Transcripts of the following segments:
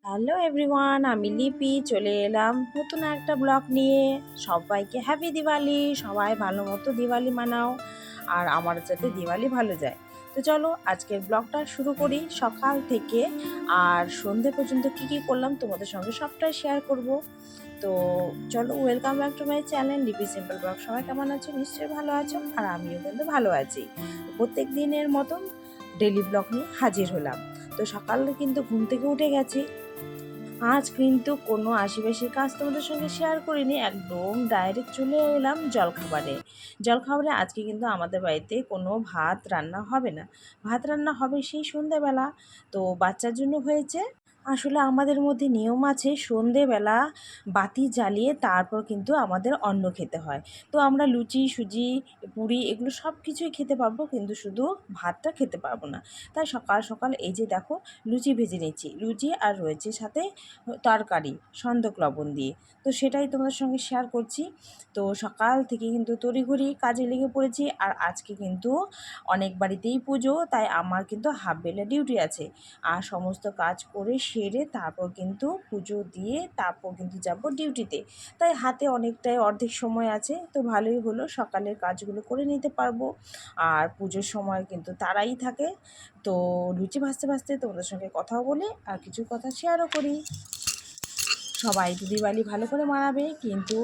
Hello everyone, আমি লিপি চলে এলাম নতুন একটা ব্লগ নিয়ে। সবাইকে হ্যাপি দিওয়ালি। সবাই ভালো মতো দিওয়ালি মানাও, আর আমার যাতে দিওয়ালি ভালো যায়। তো চলো আজকের ব্লগটা শুরু করি সকাল থেকে। আর সন্ধে পর্যন্ত কি কি করলাম তোমাদের সঙ্গে সবটাই শেয়ার করব। তো চলো, welcome back to my channel লিপি সিম্পল ব্লগ। সবাই কেমন আছো? নিশ্চয়ই ভালো আছো, আর আমিও কিন্তু ভালো আছি। প্রত্যেক দিনের মতন ডেলি ব্লগ নিয়ে হাজির হলাম। তো সকালে কিন্তু ঘুম থেকে উঠে গেছি। আজ কিন্তু কোনো আশিপাশি কাজ তোমাদের সঙ্গে শেয়ার করিনি, একদম ডাইরেক্ট চলে এলাম জলখাবারে আজকে কিন্তু আমাদের বাড়িতে কোনো ভাত রান্না হবে না। ভাত রান্না হবে সেই সন্ধেবেলা। তো বাচ্চার জন্য হয়েছে। আসলে আমাদের মধ্যে নিয়ম আছে, সন্ধেবেলা বাতি জ্বালিয়ে তারপর কিন্তু আমাদের অন্ন খেতে হয়। তো আমরা লুচি সুজি পুরি এগুলো সব কিছুই খেতে পারবো, কিন্তু শুধু ভাতটা খেতে পারবো না। তাই সকাল সকাল এই যে দেখো, লুচি ভেজে নিচ্ছি। লুচি আর রয়েছে সাথে তরকারি সন্দক লবণ দিয়ে। তো সেটাই তোমাদের সঙ্গে শেয়ার করছি। তো সকাল থেকে কিন্তু তড়িঘড়ি কাজে লেগে পড়েছি। আর আজকে কিন্তু অনেক বাড়িতেই পুজো, তাই আমার কিন্তু হাফ বেলা ডিউটি আছে। আর সমস্ত কাজ করে সেরে তারপর কিন্তু পুজো দিয়ে তারপর কিন্তু যাব ডিউটিতে। তাই হাতে অনেকটাই অর্ধেক সময় আছে, তো ভালোই হলো, সকালের কাজগুলো করে নিতে পারবো। আর পুজোর সময় কিন্তু তারাই থাকে। তো লুচি ভাজতে ভাজতে তোমাদের সঙ্গে কথাও বলি আর কিছু কথা শেয়ারও করি। সবাই তো দিওয়ালি ভালো করে মানাবে, কিন্তু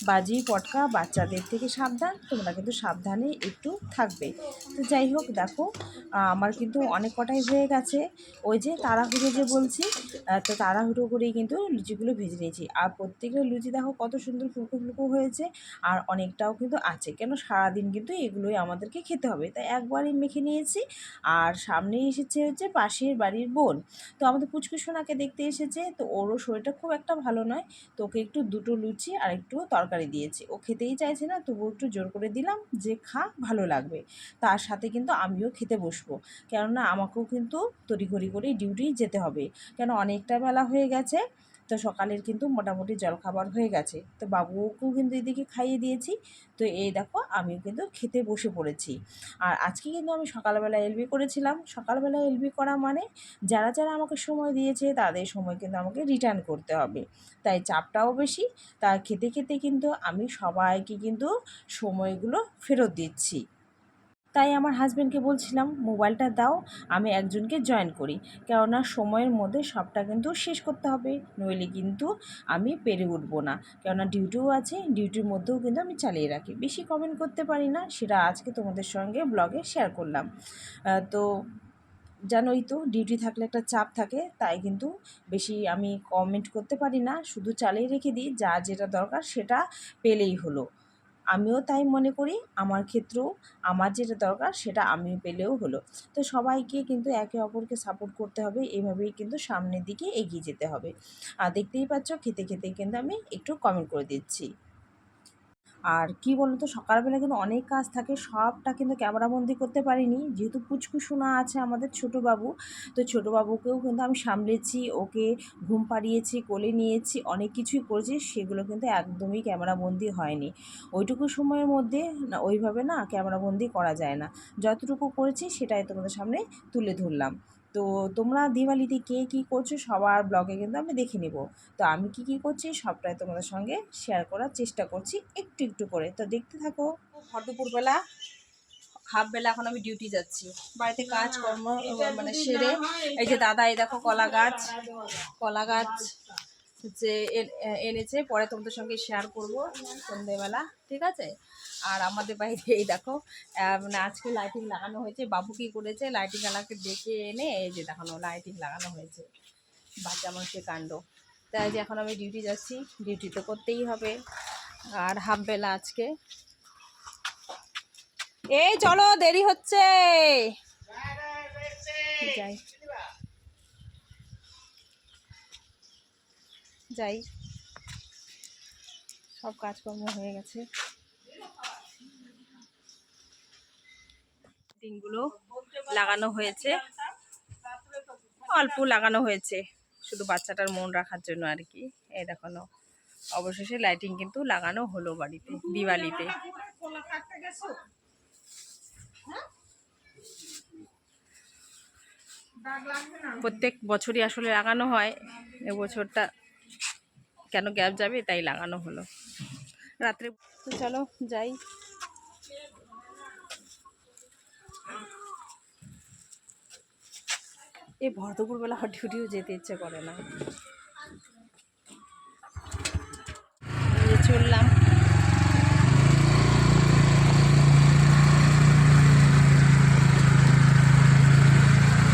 বাজি পটকা বাচ্চাদের থেকে সাবধান। তোমরা কিন্তু সাবধানে একটু থাকবে। তো যাই হোক, দেখো আমার কিন্তু অনেক কটাই হয়ে গেছে। ওই যে তাড়াহুড়ো যে বলছি, তো তাড়াহুড়ো করেই কিন্তু লুচিগুলো ভেজে নিয়েছি। আর প্রত্যেকটা লুচি দেখো কত সুন্দর ফুলকো ফুলকো হয়েছে। আর অনেকটাও কিন্তু আছে, কেন সারাদিন কিন্তু এগুলোই আমাদেরকে খেতে হবে, তাই একবারই মেখে নিয়েছি। আর সামনেই এসেছে হচ্ছে পাশের বাড়ির বোন। তো আমাদের পুচকু সোনাকে দেখতে এসেছে, তো ওরও শরীরটা খুব একটা ভালো নয়। তো ওকে একটু দুটো লুচি আর একটু তরকারি দিয়েছি। ও খেতেই চাইছে না, তবু একটু জোর করে দিলাম যে খা, ভালো লাগবে। তার সাথে কিন্তু আমিও খেতে বসবো, কেননা আমাকেও কিন্তু তড়িঘড়ি করে ডিউটি যেতে হবে, কেন অনেকটা বেলা হয়ে গেছে। তো সকালের কিন্তু মোটামুটি জলখাবার হয়ে গেছে, তো বাবুকেও কিন্তু এদিকে খাইয়ে দিয়েছি। তো এই দেখো আমিও কিন্তু খেতে বসে পড়েছি। আর আজকে কিন্তু আমি সকালবেলা এলবি করেছিলাম। সকালবেলা এলবি করা মানে যারা যারা আমাকে সময় দিয়েছে তাদের সময় কিন্তু আমাকে রিটার্ন করতে হবে, তাই চাপটাও বেশি। তা খেতে খেতে কিন্তু আমি সবাইকে কিন্তু সময়গুলো ফেরত দিচ্ছি। তাই আমার হাজব্যান্ডকে বলছিলাম, মোবাইলটা দাও, আমি একজনকে জয়েন করি, কেননা সময়ের মধ্যে সবটা কিন্তু শেষ করতে হবে, নইলে কিন্তু আমি পেরে উঠবো না। কেননা ডিউটিও আছে, ডিউটির মধ্যেও কিন্তু আমি চালিয়ে রাখি, বেশি কমেন্ট করতে পারি না। সেটা আজকে তোমাদের সঙ্গে ব্লগে শেয়ার করলাম। তো জানোই তো, ডিউটি থাকলে একটা চাপ থাকে, তাই কিন্তু বেশি আমি কমেন্ট করতে পারি না, শুধু চালিয়ে রেখে দিই, যা যেটা দরকার সেটা পেলেই হলো। আমিও তাই মনে করি, আমার ক্ষেত্রেও আমার যেটা দরকার সেটা আমি পেলেও হলো। তো সবাইকে কিন্তু একে অপরকে সাপোর্ট করতে হবে, এভাবেই কিন্তু সামনের দিকে এগিয়ে যেতে হবে। আর দেখতেই পাচ্ছ, খেতে খেতে কিন্তু আমি একটু কমেন্ট করে দিচ্ছি। আর কি বলো তো, সকালবেলা কিন্তু অনেক কাজ থাকে, সবটা কিন্তু ক্যামেরাবন্দি করতে পারিনি, যেহেতু পুচকু শোনা আছে আমাদের ছোটো বাবু। তো ছোটো বাবুকেও কিন্তু আমি সামলেছি, ওকে ঘুম পাড়িয়েছি, কোলে নিয়েছি, অনেক কিছুই করেছি, সেগুলো কিন্তু একদমই ক্যামেরাবন্দি হয়নি। ওইটুকু সময়ের মধ্যে না, ওইভাবে না ক্যামেরাবন্দি করা যায় না। যতটুকু করেছি সেটাই তোমাদের সামনে তুলে ধরলাম। তো তোমরা দিওয়ালিতে কে কী করছো সবার ব্লগে কিন্তু আমি দেখে নেব। তো আমি কি কি করছি সবটাই তোমাদের সঙ্গে শেয়ার করার চেষ্টা করছি একটু একটু করে, তো দেখতে থাকো। ভর দুপুরবেলা, হাফ বেলা এখন আমি ডিউটি যাচ্ছি। বাড়িতে কাজকর্ম মানে সেরে, এই যে দাদা এই দেখো কলা গাছ হচ্ছে এনেছে, পরে তোমাদের সঙ্গে শেয়ার করব সন্ধ্যেবেলা, ঠিক আছে। আর আমাদের বাইরে এই দেখো, মানে আজকে লাইটিং লাগানো হয়েছে। বাবু কি করেছে, লাইটিং আলাকে ডেকে এনে এই যে দেখানো লাইটিং লাগানো হয়েছে। বাচ্চা মানুষের কাণ্ড। তাই যে এখন আমি ডিউটি যাচ্ছি, ডিউটি তো করতেই হবে। আর হাফ বেলা আজকে। এই চলো, দেরি হচ্ছে। যাই যাই, সব কাজকর্ম হয়ে গেছে। দিনগুলো লাগানো হয়েছে, অল্প লাগানো হয়েছে, শুধু বাচ্চাটার মন রাখার জন্য আর কি। এই দেখো, অবশেষে লাইটিং কিন্তু লাগানো হলো বাড়িতে দিওয়ালিতে। প্রত্যেক বছরই আসলে লাগানো হয়, এবছরটা কেন গ্যাপ যাবে তাই লাগানো হলো রাত্রে। তো চলো যাই। এই ভর দুপুরবেলা ডিউটিও যেতে ইচ্ছে করে না। চললাম।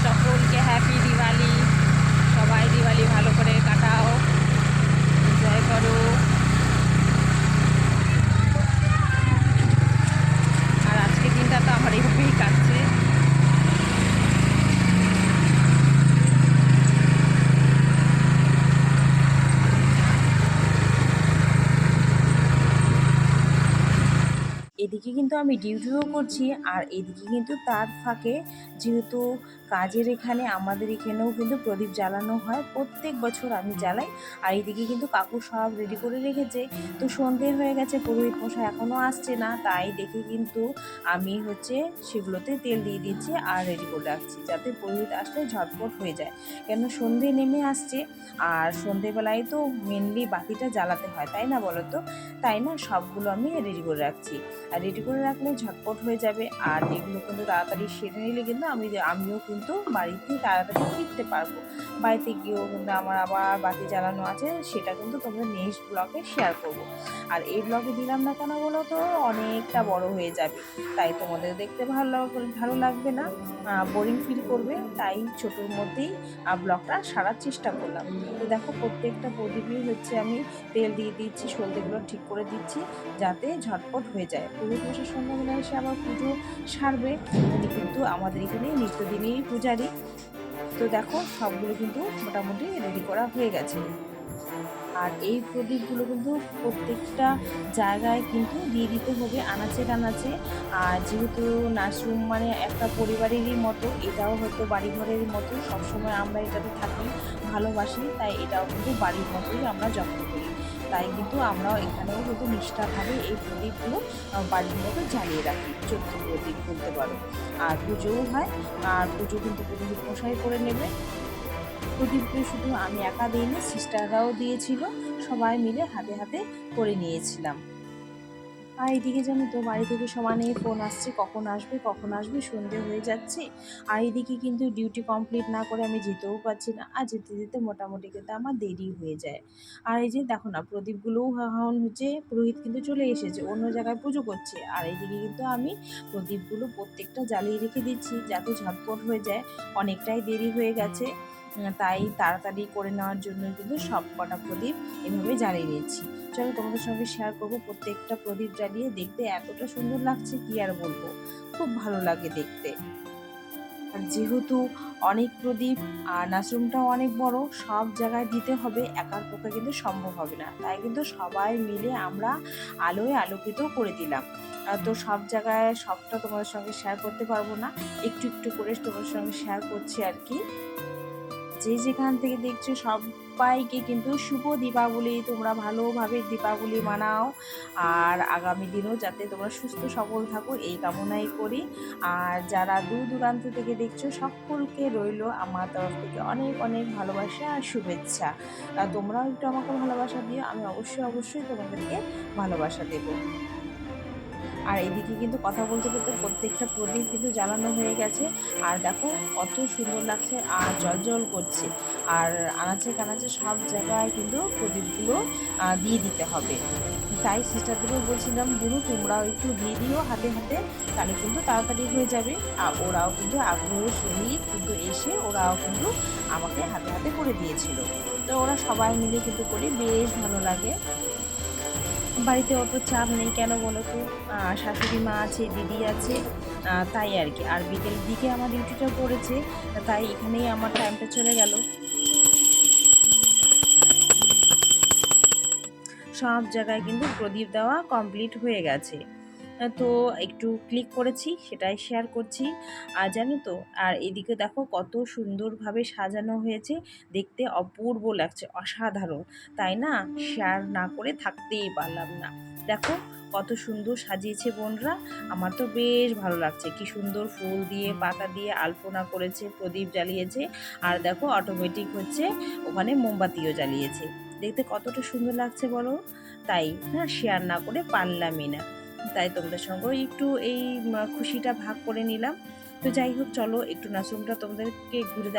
সকলকে হ্যাপি দিওয়ালি। সবাই দিওয়ালি ভালো করে কাটাও, এনজয় করো। আর আজকের দিনটা তো আমার এইভাবেই কাটছে। এদিকে কিন্তু আমি ডিউটিও করছি, আর এদিকে কিন্তু তার ফাঁকে যেহেতু কাজের এখানে আমাদের এখানেও কিন্তু প্রদীপ জ্বালানো হয়, প্রত্যেক বছর আমি জ্বালাই। আর এদিকে কিন্তু কাকু সব রেডি করে রেখেছে। তো সন্ধ্যে হয়ে গেছে, পুরোহিত মশাই এখনও আসছে না, তাই দেখে কিন্তু আমি সেগুলোতে তেল দিয়ে দিচ্ছি আর রেডি করে রাখছি, যাতে পুরোহিত আসলে ঝটপট হয়ে যায়। কেন সন্ধ্যে নেমে আসছে, আর সন্ধ্যেবেলায় তো মেনলি বাতিটা জ্বালাতে হয়, তাই না বলো তো? তাই না সবগুলো আমি রেডি করে রাখছি। আর রেডি করে রাখলে ঝটপট হয়ে যাবে, আর এগুলো কিন্তু তাড়াতাড়ি সেরে নিলে কিন্তু আমিও কিন্তু বাড়িতে তাড়াতাড়ি ফিরতে পারবো। বাড়িতে গিয়েও কিন্তু আমার আবার বাতি জ্বালানো আছে, সেটা কিন্তু তোমরা নেক্সট ব্লগে শেয়ার করবো। আর এই ব্লগে দিলাম না কেন বলো তো, অনেকটা বড় হয়ে যাবে, তাই তোমাদের দেখতে ভালো লাগবে না, বোরিং ফিল করবে, তাই ছোটোর মধ্যেই ব্লগটা সারার চেষ্টা করলাম। তো দেখো প্রত্যেকটা প্রদীপই আমি তেল দিয়ে দিচ্ছি, সলতেগুলো ঠিক করে দিচ্ছি যাতে ঝটপট হয়ে যায়। পুরোহিত মশাই সন্ধ্যাবেলা এসে আবার পুজো সারবে, উনি কিন্তু আমাদের এখানে নিত্যদিনই পূজারি। তো দেখো সবগুলো কিন্তু মোটামুটি রেডি করা হয়ে গেছে। আর এই প্রদীপগুলো কিন্তু প্রত্যেকটা জায়গায় কিন্তু দিয়ে দিতে হবে আনাচে কানাচে। আর যেহেতু নার্সিংহোম মানে একটা পরিবারেরই মতো, এটাও হয়তো বাড়িঘরের মতো, সবসময় আমরা এটাতে থাকি, ভালোবাসি, তাই এটাও কিন্তু বাড়ির মতোই আমরা যত্ন করি। তাই কিন্তু আমরাও এখানেও কিন্তু নিষ্ঠাভাবে এই প্রদীপগুলো বাড়ির মতো জ্বালিয়ে রাখি, 14 প্রদীপ বলতে পারো। আর পুজোও হয়, আর পুজো কিন্তু পুরোহিত মশাই করে নেবে। প্রদীপগুলো শুধু আমি একা দিইনি, সিস্টাররাও দিয়েছিল, সবাই মিলে হাতে হাতে করে নিয়েছিলাম। আর এদিকে জানো তো বাড়ি থেকে সমানে ফোন আসছে, কখন আসবে সন্ধে হয়ে যাচ্ছে। আর এদিকে কিন্তু ডিউটি কমপ্লিট না করে আমি যেতেও পারছি না, আর যেতে যেতে মোটামুটি কিন্তু আমার দেরি হয়ে যায়। আর এই যে দেখো না প্রদীপগুলোও এখন পুরোহিত কিন্তু চলে এসেছে, অন্য জায়গায় পুজো করছে, আর এইদিকে কিন্তু আমি প্রদীপগুলো প্রত্যেকটা জ্বালিয়ে রেখে দিচ্ছি যাতে ঝটপট হয়ে যায়, অনেকটাই দেরি হয়ে গেছে। তাই তাড়াতাড়ি করে নেওয়ার জন্য কিন্তু সব কটা প্রদীপ এভাবে জ্বালিয়ে নিচ্ছি। চলো তোমাদের সঙ্গে শেয়ার করবো, প্রত্যেকটা প্রদীপ জ্বালিয়ে দেখতে এতটা সুন্দর লাগছে কি আর বলবো, খুব ভালো লাগে দেখতে। আর যেহেতু অনেক প্রদীপ আর নাচরুমটাও অনেক বড়, সব জায়গায় দিতে হবে, একার পক্ষে কিন্তু সম্ভব হবে না, তাই কিন্তু সবাই মিলে আমরা আলোয় আলোকিত করে দিলাম। তো সব জায়গায় সবটা তোমাদের সঙ্গে শেয়ার করতে পারবো না, একটু একটু করে তোমাদের সঙ্গে শেয়ার করছি আর কি। যে যেখান থেকে দেখছো সবাইকে কিন্তু শুভ দীপাবলি, তোমরা ভালোভাবে দীপাবলি মানাও, আর আগামী দিনও যাতে তোমরা সুস্থ সবল থাকো এই কামনাই করি। আর যারা দূর দূরান্ত থেকে দেখছো সকলকে রইলো আমার তরফ থেকে অনেক অনেক ভালোবাসা আর শুভেচ্ছা। তোমরাও একটু আমাকে ভালোবাসা দিও, আমি অবশ্যই তোমাদেরকে ভালোবাসা দেবো। আর এদিকে কিন্তু কথা বলতে বলতে প্রত্যেকটা প্রদীপ কিন্তু জ্বালানো হয়ে গেছে, আর দেখো কত সুন্দর লাগছে আর জল করছে। আর আনাচে কানাচে সব জায়গায় কিন্তু প্রদীপগুলো দিয়ে দিতে হবে, তাই সিস্টারদেরও বলছিলাম গুরু তোমরাও একটু দিয়ে দিও হাতে হাতে, তাহলে কিন্তু তাড়াতাড়ি হয়ে যাবে। আর ওরাও কিন্তু আগ্রহের সহিত কিন্তু এসে ওরাও কিন্তু আমাকে হাতে হাতে করে দিয়েছিল। তো ওরা সবাই মিলে কিন্তু করি, বেশ ভালো লাগে। বাড়িতে অত চাপ নেই, কেন বলো তো, শাশুড়ি মা আছে, দিদি আছে, তাই আর কি। আর বিকেলের দিকে আমার ডিউটিটা পড়েছে, তাই এখানেই আমার টাইমটা চলে গেল। সব জায়গায় কিন্তু প্রদীপ দেওয়া কমপ্লিট হয়ে গেছে। তো একটু ক্লিক করেছি, সেটাই শেয়ার করছি। আর জানো তো, আর এদিকে দেখো কত সুন্দরভাবে সাজানো হয়েছে, দেখতে অপূর্ব লাগছে, অসাধারণ, তাই না? শেয়ার না করে থাকতেই পারলাম না। দেখো কত সুন্দর সাজিয়েছে বোনরা। আমার তো বেশ ভালো লাগছে, কি সুন্দর ফুল দিয়ে পাতা দিয়ে আলপনা করেছে, প্রদীপ জ্বালিয়েছে, আর দেখো অটোমেটিক হচ্ছে ওখানে মোমবাতিও জ্বালিয়েছে। দেখতে কতটা সুন্দর লাগছে বলো। তাই না শেয়ার না করে পারলামই না, তাই তোমাদের সঙ্গেও একটু এই খুশিটা ভাগ করে নিলাম। তো যাই হোক, চলো একটু নাচরুমটা তোমাদেরকে ঘুরে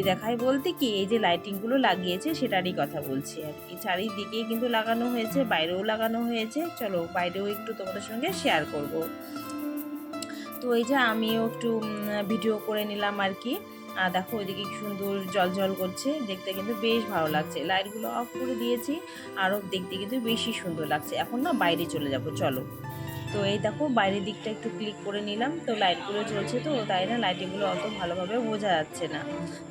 দেখাই বলতে কি, এই যে লাইটিংগুলো লাগিয়েছে সেটারই কথা বলছি আর কি। চারিদিকেই কিন্তু লাগানো হয়েছে, বাইরেও লাগানো হয়েছে, চলো বাইরেও একটু তোমাদের সঙ্গে শেয়ার করব। তো এই যে আমিও একটু ভিডিও করে নিলাম আর কি। দেখো ওইদিকে কি সুন্দর জল জল করছে, দেখতে কিন্তু বেশ ভালো লাগছে। লাইটগুলো অফ করে দিয়েছি, আরও দেখতে কিন্তু বেশি সুন্দর লাগছে। এখন না বাইরে চলে যাব, চলো। তো এই দেখো বাইরের দিকটা একটু ক্লিক করে নিলাম, তো লাইটগুলো জ্বলছে, তো তাই না লাইটগুলো অত ভালোভাবে বোঝা যাচ্ছে না।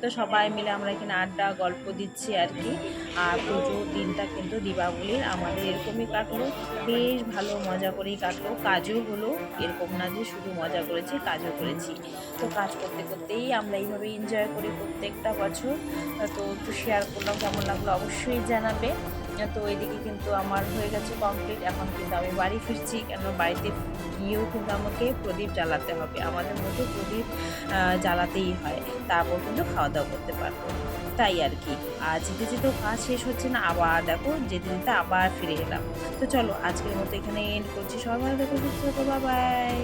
তো সবাই মিলে আমরা এখানে আড্ডা গল্প দিচ্ছি আর কি। আর পুজোর দিনটা কিন্তু দীপাবলির আমাদের এরকমই কাটলো, বেশ ভালো মজা করেই কাটলো। কাজও হলো, এরকম না যে শুধু মজা করেছি, কাজও করেছি। তো কাজ করতে করতেই আমরা এইভাবে এনজয় করি প্রত্যেকটা বছর। তো একটু শেয়ার করলাম, কেমন লাগলো অবশ্যই জানাবে। তো এইদিকে কিন্তু আমার হয়ে গেছে কমপ্লিট, এখন কিন্তু আমি বাড়ি ফিরছি, কেন বাড়িতে গিয়েও কিন্তু আমাকে প্রদীপ জ্বালাতে হবে। আমাদের মধ্যে প্রদীপ জ্বালাতেই হয়, তারপর কিন্তু খাওয়া দাওয়া করতে পারবো। তাই আর কি। আর যেতে যেতেও কাজ শেষ হচ্ছে না, আবার দেখো যেতে যেতে আবার ফিরে এলাম। তো চলো আজকের মতো এখানে এন্ড করছি। সবাই ভালো থেকো, সুস্থ থেকো, বাই বাই।